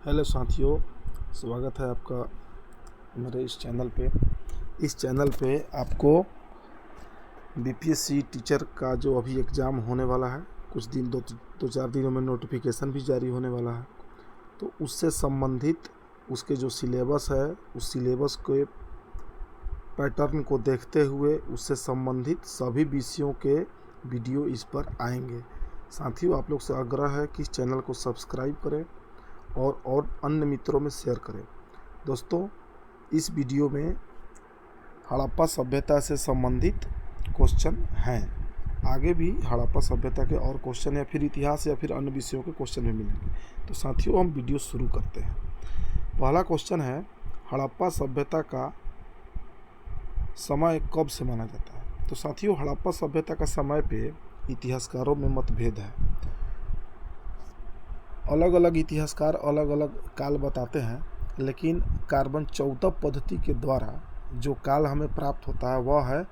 Hello साथियों, स्वागत है आपका मेरे इस चैनल पे। इस चैनल पे आपको बीपीएससी टीचर का जो अभी एग्ज़ाम होने वाला है, कुछ दिन दो चार दिनों में नोटिफिकेशन भी जारी होने वाला है, तो उससे संबंधित उसके जो सिलेबस है, उस सिलेबस के पैटर्न को देखते हुए उससे संबंधित सभी विषयों के वीडियो इस पर आएंगे। साथियों, आप लोग से आग्रह है कि इस चैनल को सब्सक्राइब करें और अन्य मित्रों में शेयर करें। दोस्तों, इस वीडियो में हड़प्पा सभ्यता से संबंधित क्वेश्चन हैं। आगे भी हड़प्पा सभ्यता के और क्वेश्चन या फिर इतिहास या फिर अन्य विषयों के क्वेश्चन भी मिलेंगे। तो साथियों, हम वीडियो शुरू करते हैं। पहला क्वेश्चन है, हड़प्पा सभ्यता का समय कब से माना जाता है? तो साथियों, हड़प्पा सभ्यता का समय पे इतिहासकारों में मतभेद है। अलग अलग इतिहासकार अलग अलग काल बताते हैं, लेकिन कार्बन 14 पद्धति के द्वारा जो काल हमें प्राप्त होता है वह है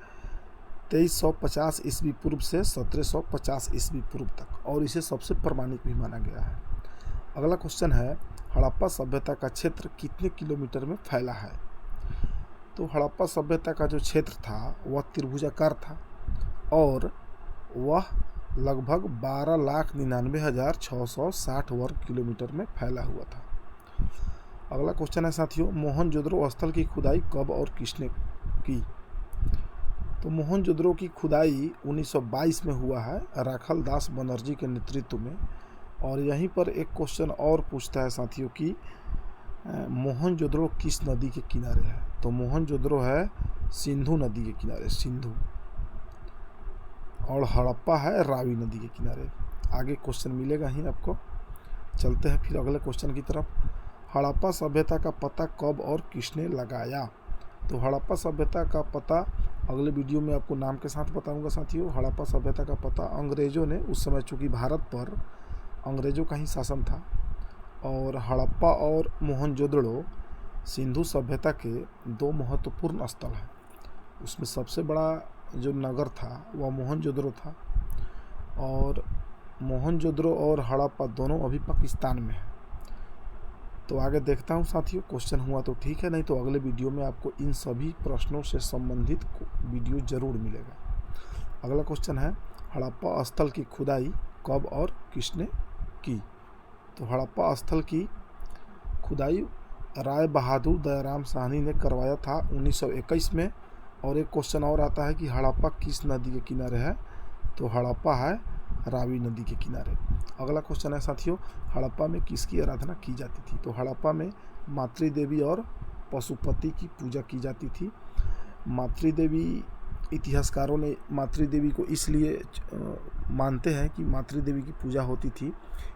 2350 ईस्वी पूर्व से 1750 ईस्वी पूर्व तक, और इसे सबसे प्रमाणिक भी माना गया है। अगला क्वेश्चन है, हड़प्पा सभ्यता का क्षेत्र कितने किलोमीटर में फैला है? तो हड़प्पा सभ्यता का जो क्षेत्र था वह त्रिभुजाकार था और वह लगभग 12,99,660 वर्ग किलोमीटर में फैला हुआ था। अगला क्वेश्चन है साथियों, मोहनजोदड़ो स्थल की खुदाई कब और किसने की? तो मोहनजोदड़ो की खुदाई 1922 में हुआ है, राखल दास बनर्जी के नेतृत्व में। और यहीं पर एक क्वेश्चन और पूछता है साथियों कि मोहनजोदड़ो किस नदी के किनारे है? तो मोहनजोदड़ो है सिंधु नदी के किनारे, सिंधु, और हड़प्पा है रावी नदी के किनारे। आगे क्वेश्चन मिलेगा ही आपको। चलते हैं फिर अगले क्वेश्चन की तरफ। हड़प्पा सभ्यता का पता कब और किसने लगाया? तो हड़प्पा सभ्यता का पता अगले वीडियो में आपको नाम के साथ बताऊंगा साथियों। हड़प्पा सभ्यता का पता अंग्रेज़ों ने, उस समय चूँकि भारत पर अंग्रेज़ों का ही शासन था, और हड़प्पा और मोहनजोदड़ो सिंधु सभ्यता के दो महत्वपूर्ण स्थल हैं। उसमें सबसे बड़ा जो नगर था वह मोहनजोदड़ो था, और मोहनजोदड़ो और हड़प्पा दोनों अभी पाकिस्तान में है। तो आगे देखता हूँ साथियों, क्वेश्चन हुआ तो ठीक है, नहीं तो अगले वीडियो में आपको इन सभी प्रश्नों से संबंधित वीडियो जरूर मिलेगा। अगला क्वेश्चन है, हड़प्पा स्थल की खुदाई कब और किसने की? तो हड़प्पा स्थल की खुदाई राय बहादुर दयाराम साहनी ने करवाया था 1921 में। और एक क्वेश्चन और आता है कि हड़प्पा किस नदी के किनारे है? तो हड़प्पा है रावी नदी के किनारे। अगला क्वेश्चन है साथियों, हड़प्पा में किसकी आराधना की जाती थी? तो हड़प्पा में मातृदेवी और पशुपति की पूजा की जाती थी। मातृदेवी, इतिहासकारों ने मातृदेवी को इसलिए मानते हैं कि मातृदेवी की पूजा होती थी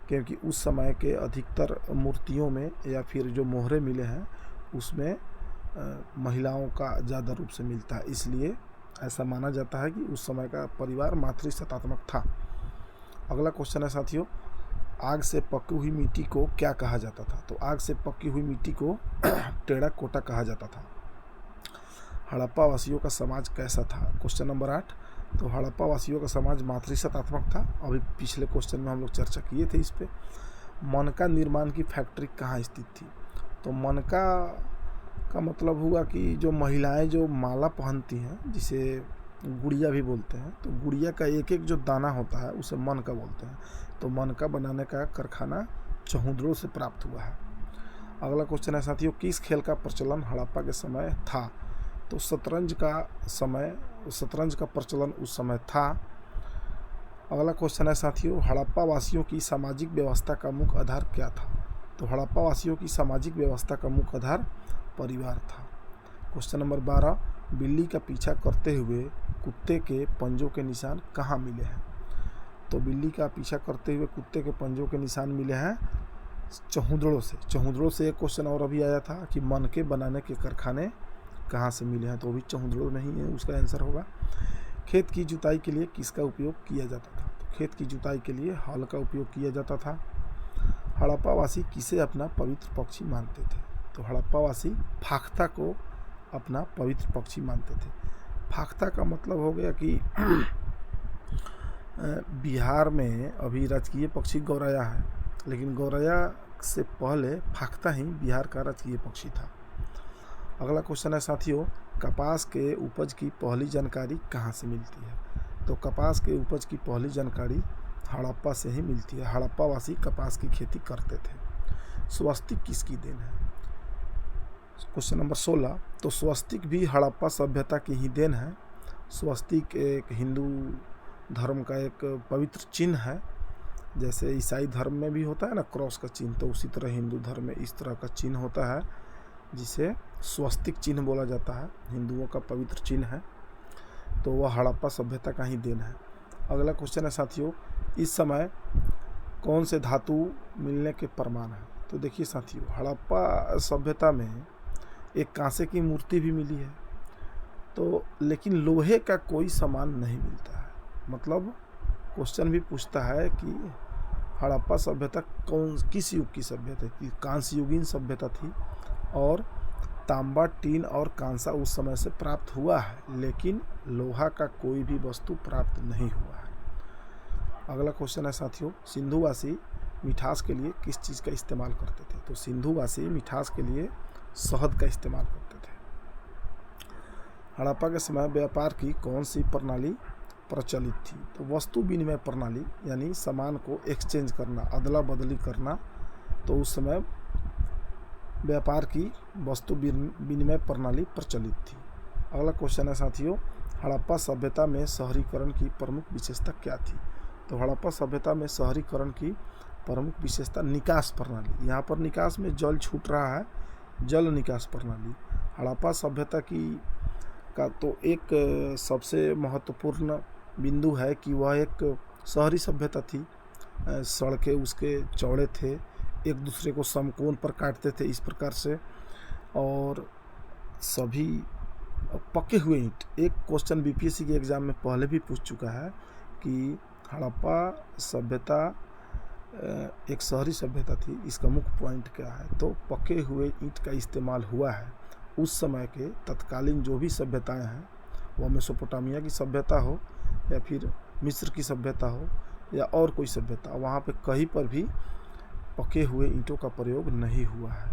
क्योंकि उस समय के अधिकतर मूर्तियों में या फिर जो मोहरे मिले हैं उसमें महिलाओं का ज़्यादा रूप से मिलता है, इसलिए ऐसा माना जाता है कि उस समय का परिवार मातृसत्तात्मक था। अगला क्वेश्चन है साथियों, आग से पकी हुई मिट्टी को क्या कहा जाता था? तो आग से पकी हुई मिट्टी को टेराकोटा कहा जाता था। हड़प्पा वासियों का समाज कैसा था? Question number 8। तो हड़प्पा वासियों का समाज मातृसत्तात्मक था। अभी पिछले क्वेश्चन में हम लोग चर्चा किए थे इस पे। मनका निर्माण की फैक्ट्री कहाँ स्थित थी? तो मनका का मतलब हुआ कि जो महिलाएं जो माला पहनती हैं, जिसे गुड़िया भी बोलते हैं, तो गुड़िया का एक एक जो दाना होता है उसे मनका बोलते हैं। तो मनका बनाने का कारखाना चहुंदड़ो से प्राप्त हुआ है। अगला क्वेश्चन है साथियों, किस खेल का प्रचलन हड़प्पा के समय था? तो शतरंज का प्रचलन उस समय था। अगला क्वेश्चन है साथियों, हड़प्पा वासियों की सामाजिक व्यवस्था का मुख्य आधार क्या था? तो हड़प्पा वासियों की सामाजिक व्यवस्था का मुख्य आधार परिवार था। क्वेश्चन नंबर 12, बिल्ली का पीछा करते हुए कुत्ते के पंजों के निशान कहाँ मिले हैं? तो बिल्ली का पीछा करते हुए कुत्ते के पंजों के निशान मिले हैं चहुंदड़ो से। चहुंदड़ो से एक क्वेश्चन और अभी आया था कि मनके बनाने के कारखाने कहाँ से मिले हैं? तो अभी चहुंदड़ो नहीं है, उसका आंसर होगा। खेत की जुताई के लिए किसका उपयोग किया जाता था? तो खेत की जुताई के लिए हल का उपयोग किया जाता था। हड़प्पावासी किसे अपना पवित्र पक्षी मानते थे? तो हड़प्पावासी फाख्ता को अपना पवित्र पक्षी मानते थे। फाख्ता का मतलब हो गया कि बिहार में अभी राजकीय पक्षी गौरैया है, लेकिन गौरैया से पहले फाख्ता ही बिहार का राजकीय पक्षी था। अगला क्वेश्चन है साथियों, कपास के उपज की पहली जानकारी कहाँ से मिलती है? तो कपास के उपज की पहली जानकारी हड़प्पा से ही मिलती है। हड़प्पा वासी कपास की खेती करते थे। स्वस्तिक किसकी देन है? क्वेश्चन नंबर 16, तो स्वस्तिक भी हड़प्पा सभ्यता की ही देन है। स्वस्तिक एक हिंदू धर्म का एक पवित्र चिन्ह है। जैसे ईसाई धर्म में भी होता है ना क्रॉस का चिन्ह, तो उसी तरह हिंदू धर्म में इस तरह का चिन्ह होता है जिसे स्वस्तिक चिन्ह बोला जाता है। हिंदुओं का पवित्र चिन्ह है, तो वह हड़प्पा सभ्यता का ही देन है। अगला क्वेश्चन है साथियों, इस समय कौन से धातु मिलने के प्रमाण है? तो देखिए साथियों, हड़प्पा सभ्यता में एक कांसे की मूर्ति भी मिली है, तो लेकिन लोहे का कोई सामान नहीं मिलता है। मतलब क्वेश्चन भी पूछता है कि हड़प्पा सभ्यता किस युग की सभ्यता थी? कांस्य युगीन सभ्यता थी और तांबा, टीन और कांसा उस समय से प्राप्त हुआ है, लेकिन लोहा का कोई भी वस्तु प्राप्त नहीं हुआ है। अगला क्वेश्चन है साथियों, सिंधुवासी मिठास के लिए किस चीज़ का इस्तेमाल करते थे? तो सिंधुवासी मिठास के लिए शहद का इस्तेमाल करते थे। हड़प्पा के समय व्यापार की कौन सी प्रणाली प्रचलित थी? तो वस्तु विनिमय प्रणाली, यानी सामान को एक्सचेंज करना, अदला बदली करना, तो उस समय व्यापार की वस्तु विनिमय प्रणाली प्रचलित थी। अगला क्वेश्चन है साथियों, हड़प्पा सभ्यता में शहरीकरण की प्रमुख विशेषता क्या थी? तो हड़प्पा सभ्यता में शहरीकरण की प्रमुख विशेषता निकास प्रणाली। यहाँ पर निकास में जल छूट रहा है, जल निकास प्रणाली। हड़प्पा सभ्यता का तो एक सबसे महत्वपूर्ण बिंदु है कि वह एक शहरी सभ्यता थी। सड़कें उसके चौड़े थे, एक दूसरे को समकोण पर काटते थे इस प्रकार से, और सभी पके हुए ईंट। एक क्वेश्चन बीपीएससी के एग्ज़ाम में पहले भी पूछ चुका है कि हड़प्पा सभ्यता एक शहरी सभ्यता थी, इसका मुख्य पॉइंट क्या है? तो पके हुए ईंट का इस्तेमाल हुआ है। उस समय के तत्कालीन जो भी सभ्यताएं हैं, वह मेसोपोटामिया की सभ्यता हो या फिर मिस्र की सभ्यता हो या और कोई सभ्यता, वहाँ पे कहीं पर भी पके हुए ईंटों का प्रयोग नहीं हुआ है।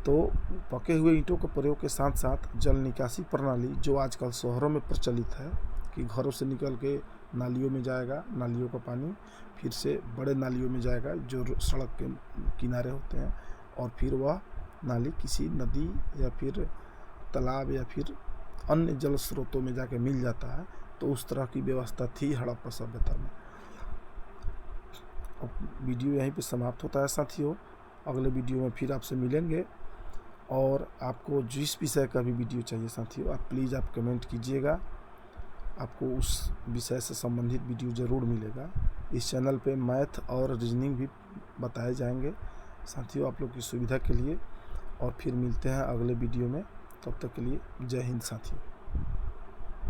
तो पके हुए ईंटों के प्रयोग के साथ साथ जल निकासी प्रणाली, जो आजकल शहरों में प्रचलित है कि घरों से निकल के नालियों में जाएगा, नालियों का पानी फिर से बड़े नालियों में जाएगा जो सड़क के किनारे होते हैं, और फिर वह नाली किसी नदी या फिर तालाब या फिर अन्य जल स्रोतों में जाके मिल जाता है। तो उस तरह की व्यवस्था थी हड़प्पा सभ्यता में। अब वीडियो यहीं पे समाप्त होता है साथियों। अगले वीडियो में फिर आपसे मिलेंगे, और आपको जिस विषय का भी वीडियो चाहिए साथियों, आप प्लीज़ आप कमेंट कीजिएगा, आपको उस विषय से संबंधित वीडियो ज़रूर मिलेगा। इस चैनल पे मैथ और रीजनिंग भी बताए जाएंगे साथियों आप लोग की सुविधा के लिए। और फिर मिलते हैं अगले वीडियो में, तब तक के लिए जय हिंद साथियों।